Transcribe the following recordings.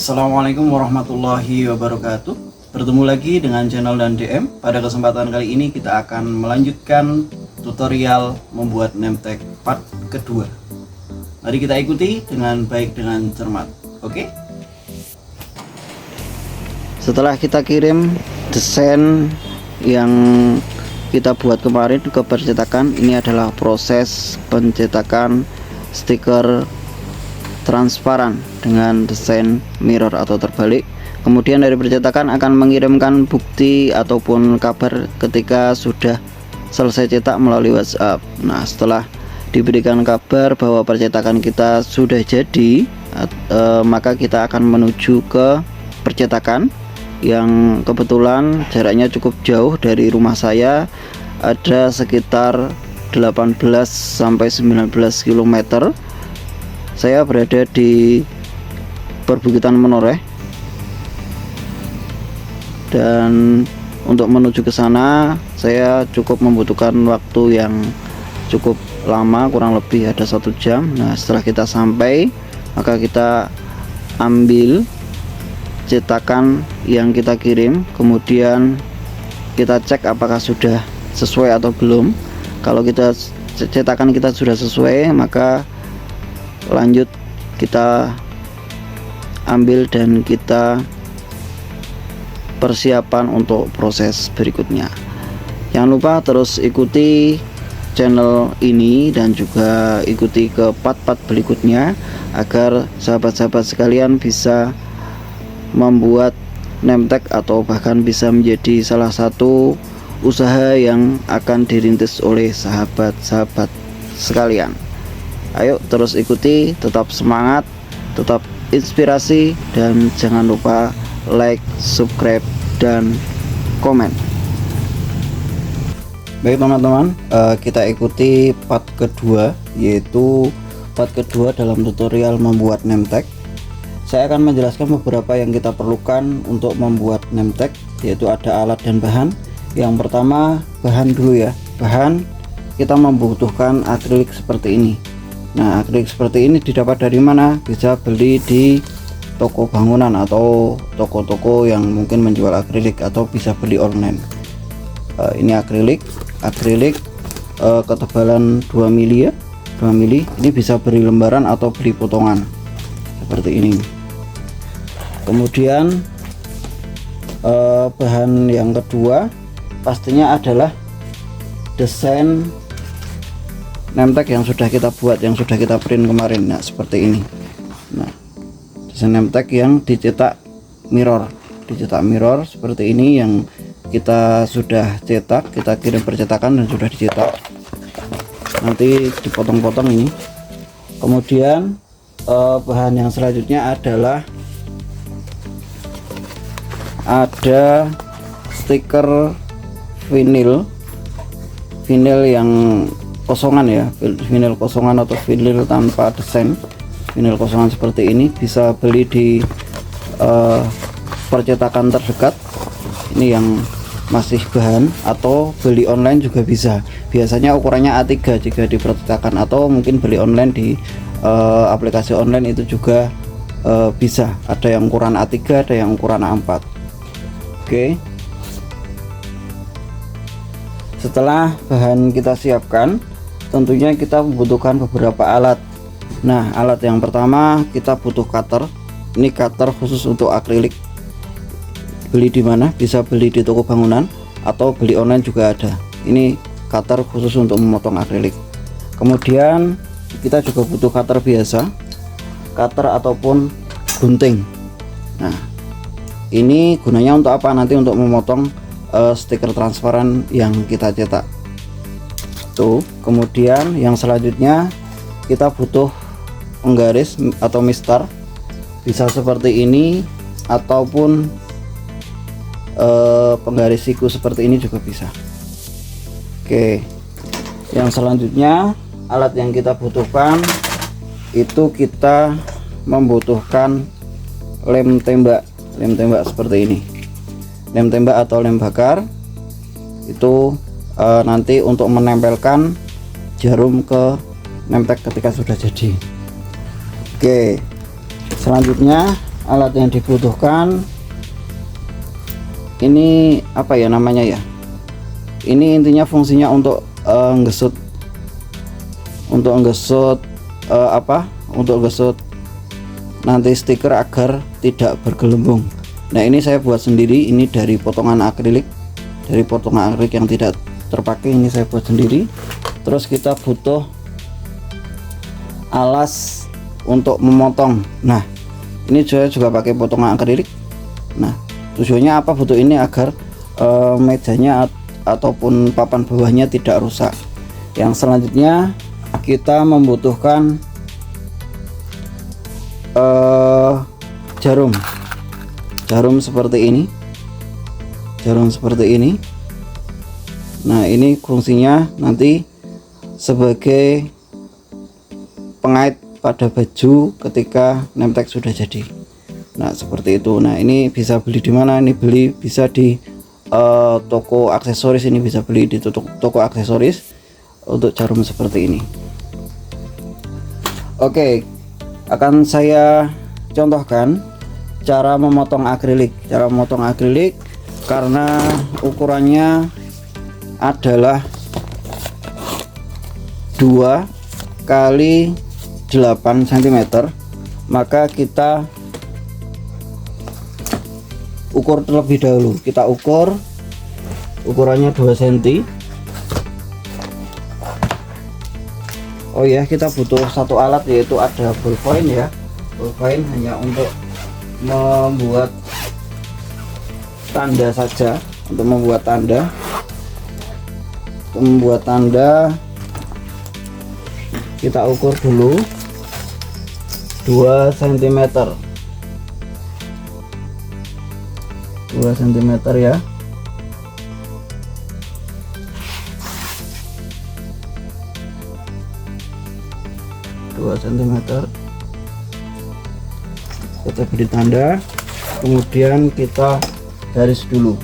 Assalamualaikum warahmatullahi wabarakatuh. Bertemu lagi dengan channel dan DM. Pada kesempatan kali ini kita akan melanjutkan tutorial membuat name tag part kedua. Mari kita ikuti dengan baik, dengan cermat. Oke? Setelah kita kirim desain yang kita buat kemarin ke percetakan, ini adalah proses pencetakan stiker transparan dengan desain mirror atau terbalik. Kemudian dari percetakan akan mengirimkan bukti ataupun kabar ketika sudah selesai cetak melalui WhatsApp. Nah, setelah diberikan kabar bahwa percetakan kita sudah jadi, maka kita akan menuju ke percetakan yang kebetulan jaraknya cukup jauh dari rumah saya, ada sekitar 18 sampai 19 km. Saya berada di perbukitan Menoreh, dan untuk menuju ke sana saya cukup membutuhkan waktu yang cukup lama, kurang lebih ada 1 jam. Nah, setelah kita sampai, maka kita ambil cetakan yang kita kirim, kemudian kita cek apakah sudah sesuai atau belum. Kalau kita cetakan kita sudah sesuai, maka lanjut kita ambil dan kita persiapan untuk proses berikutnya. Jangan lupa terus ikuti channel ini dan juga ikuti ke part-part berikutnya agar sahabat-sahabat sekalian bisa membuat name tag atau bahkan bisa menjadi salah satu usaha yang akan dirintis oleh sahabat-sahabat sekalian. Ayo terus ikuti, tetap semangat, tetap inspirasi, dan jangan lupa like, subscribe, dan komen. Baik teman-teman, kita ikuti part kedua, yaitu part kedua dalam tutorial membuat name tag. Saya akan menjelaskan beberapa yang kita perlukan untuk membuat name tag, yaitu ada alat dan bahan. Yang pertama bahan dulu ya. Bahan, kita membutuhkan akrilik seperti ini. Nah, akrilik seperti ini didapat dari mana? Bisa beli di toko bangunan atau toko-toko yang mungkin menjual akrilik, atau bisa beli online. Ini akrilik ketebalan 2 mili ya, 2 mili. Ini bisa beli lembaran atau beli potongan seperti ini. Kemudian bahan yang kedua pastinya adalah desain name tag yang sudah kita buat, yang sudah kita print kemarin. Nah, seperti ini. Nah, desain name tag yang dicetak mirror seperti ini, yang kita sudah cetak, kita kirim percetakan dan sudah dicetak. Nanti dipotong-potong ini. Kemudian bahan yang selanjutnya adalah ada stiker vinil yang kosongan ya, vinil kosongan atau vinil tanpa desain. Vinil kosongan seperti ini bisa beli di percetakan terdekat. Ini yang masih bahan, atau beli online juga bisa. Biasanya ukurannya A3 jika di percetakan, atau mungkin beli online di aplikasi online itu juga bisa. Ada yang ukuran A3, ada yang ukuran A4. Oke. Setelah bahan kita siapkan, tentunya kita membutuhkan beberapa alat. Nah, alat yang pertama kita butuh cutter. Ini cutter khusus untuk akrilik. Beli di mana? Bisa beli di toko bangunan atau beli online juga ada. Ini cutter khusus untuk memotong akrilik. Kemudian kita juga butuh cutter biasa, cutter ataupun gunting. Nah, ini gunanya untuk apa? Nanti untuk memotong stiker transparan yang kita cetak. Tuh, kemudian yang selanjutnya kita butuh penggaris atau mistar, bisa seperti ini ataupun penggaris siku seperti ini juga bisa. Oke, yang selanjutnya alat yang kita butuhkan itu kita membutuhkan lem tembak seperti ini. Lem tembak atau lem bakar itu nanti untuk menempelkan jarum ke name tag ketika sudah jadi. Oke, selanjutnya alat yang dibutuhkan ini apa ya namanya ya, ini intinya fungsinya untuk ngesut nanti stiker agar tidak bergelembung. Nah ini saya buat sendiri, ini dari potongan akrilik yang tidak terpakai, ini saya buat sendiri. Terus kita butuh alas untuk memotong. Nah ini saya juga pakai potongan akrilik. Nah tujuannya apa butuh ini, agar mejanya ataupun papan bawahnya tidak rusak. Yang selanjutnya kita membutuhkan jarum seperti ini. Nah ini fungsinya nanti sebagai pengait pada baju ketika name tag sudah jadi. Nah seperti itu. Nah ini bisa beli di mana? Ini bisa di toko aksesoris. Ini bisa beli di toko aksesoris untuk jarum seperti ini. Oke, akan saya contohkan cara memotong akrilik. Karena ukurannya adalah 2 kali 8 cm, maka kita ukur terlebih dahulu. Kita ukur ukurannya 2 cm. Oh ya, kita butuh satu alat, yaitu ada ballpoint ya. Ballpoint hanya untuk membuat tanda saja, untuk membuat tanda. Kita ukur dulu 2 cm ya. Kita beri tanda, kemudian kita garis dulu.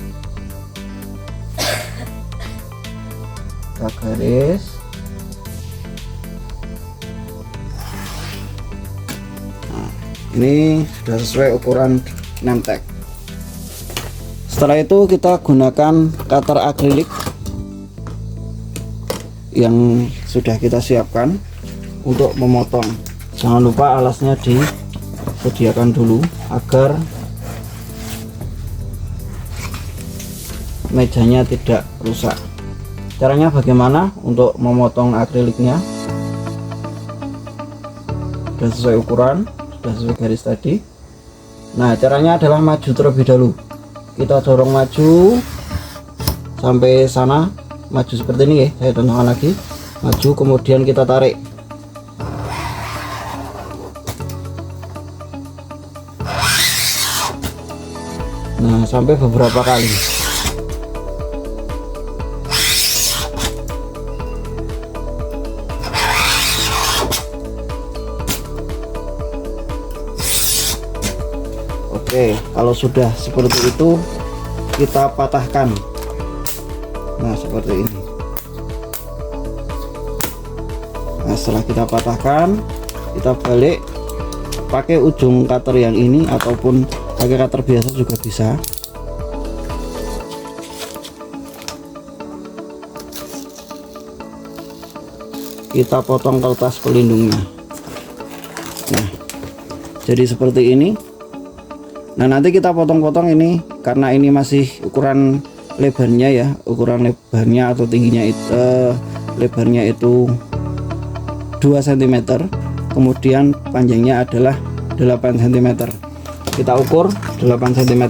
Kita garis. Nah, ini sudah sesuai ukuran name tag. Setelah itu kita gunakan cutter akrilik yang sudah kita siapkan untuk memotong. Jangan lupa alasnya disediakan dulu agar mejanya tidak rusak. Caranya bagaimana untuk memotong akriliknya? Sudah sesuai ukuran, sudah sesuai garis tadi. Nah caranya adalah maju terlebih dahulu. Kita dorong maju sampai sana, maju seperti ini ya. Saya contohkan lagi, maju, kemudian kita tarik. Nah sampai beberapa kali. Oke, kalau sudah seperti itu kita patahkan. Nah seperti ini. Nah setelah kita patahkan, kita balik pakai ujung cutter yang ini, ataupun pakai cutter biasa juga bisa. Kita potong kertas pelindungnya. Nah jadi seperti ini. Nah nanti kita potong-potong ini, karena ini masih ukuran lebarnya ya, ukuran lebarnya atau tingginya itu lebarnya itu 2 cm, kemudian panjangnya adalah 8 cm. Kita ukur 8 cm.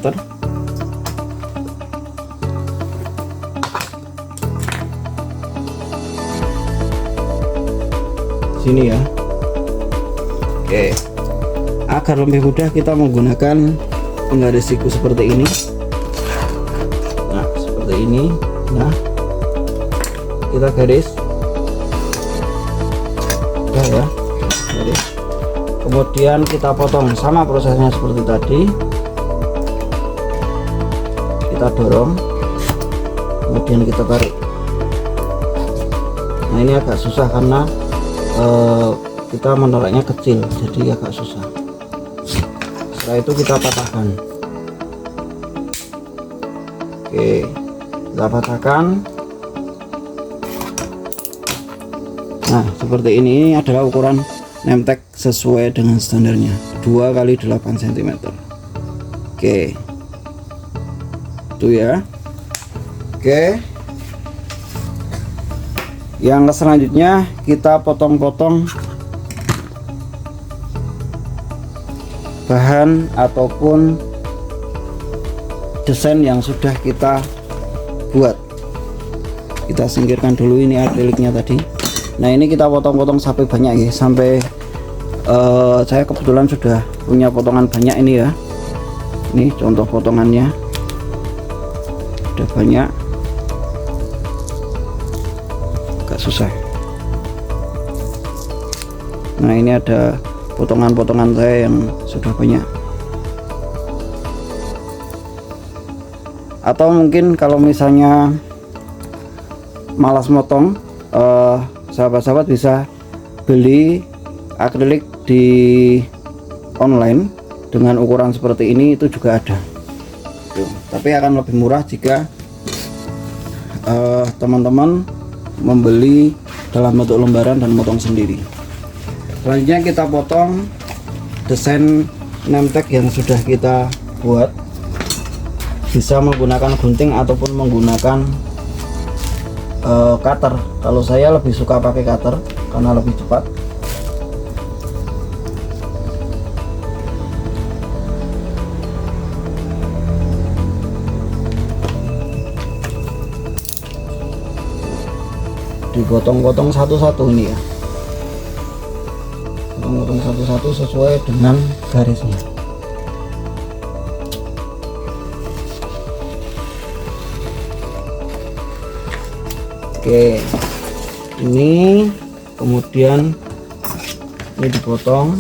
Sini ya. Oke, agar lebih mudah kita menggunakan penggaris siku seperti ini. Nah seperti ini. Nah kita garis ya, garis. Kemudian kita potong, sama prosesnya seperti tadi. Kita dorong, kemudian kita tarik. Nah ini agak susah karena kita menariknya kecil, jadi agak susah. Setelah itu kita patahkan. Oke, kita patahkan. Nah, seperti ini adalah ukuran nemtek sesuai dengan standarnya, 2 kali 8 cm. Oke, itu ya. Oke, yang selanjutnya kita potong-potong bahan ataupun desain yang sudah kita buat. Kita singkirkan dulu ini akriliknya tadi. Nah, ini kita potong-potong sampai banyak ya, sampai saya kebetulan sudah punya potongan banyak ini ya. Ini contoh potongannya, udah banyak, agak susah. Nah, ini ada potongan-potongan saya yang sudah banyak. Atau mungkin kalau misalnya malas motong, sahabat-sahabat bisa beli akrilik di online dengan ukuran seperti ini, itu juga ada. Tapi akan lebih murah jika teman-teman membeli dalam bentuk lembaran dan motong sendiri. Selanjutnya kita potong desain nemtek yang sudah kita buat. Bisa menggunakan gunting ataupun menggunakan cutter. Kalau saya lebih suka pakai cutter karena lebih cepat. Dipotong-potong satu-satu ini ya, potong-potong satu-satu sesuai dengan garisnya. Oke, ini kemudian ini dipotong.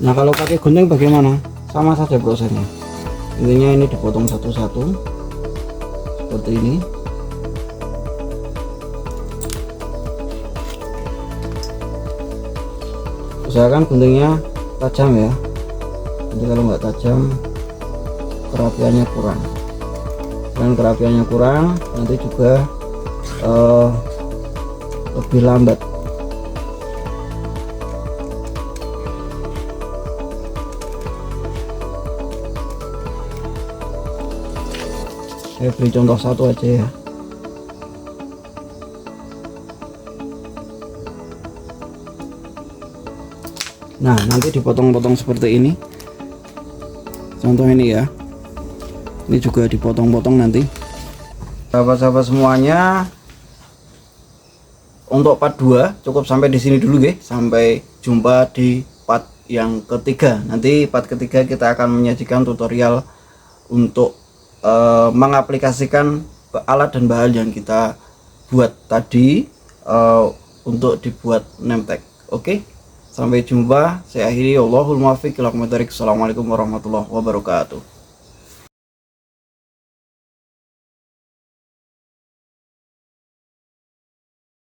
Nah, kalau pakai gunting bagaimana? Sama saja prosesnya. Intinya ini dipotong satu-satu seperti ini. Usahakan guntingnya tajam ya. Nanti kalau nggak tajam, kerapiannya kurang. Dan kerapiannya kurang, nanti juga lebih lambat. Saya beri contoh satu aja ya. Nah, nanti dipotong-potong seperti ini. Contoh ini ya. Ini juga dipotong-potong nanti. Sahabat-sahabat semuanya, untuk part 2 cukup sampai di sini dulu ya. Sampai jumpa di part yang ketiga. Nanti part ketiga kita akan menyajikan tutorial untuk mengaplikasikan alat dan bahan yang kita buat tadi untuk dibuat nemtek. Oke, sampai jumpa. Saya akhiri. Wallahul muwaffiq ila aqwamit thoriq. Assalamualaikum warahmatullahi wabarakatuh.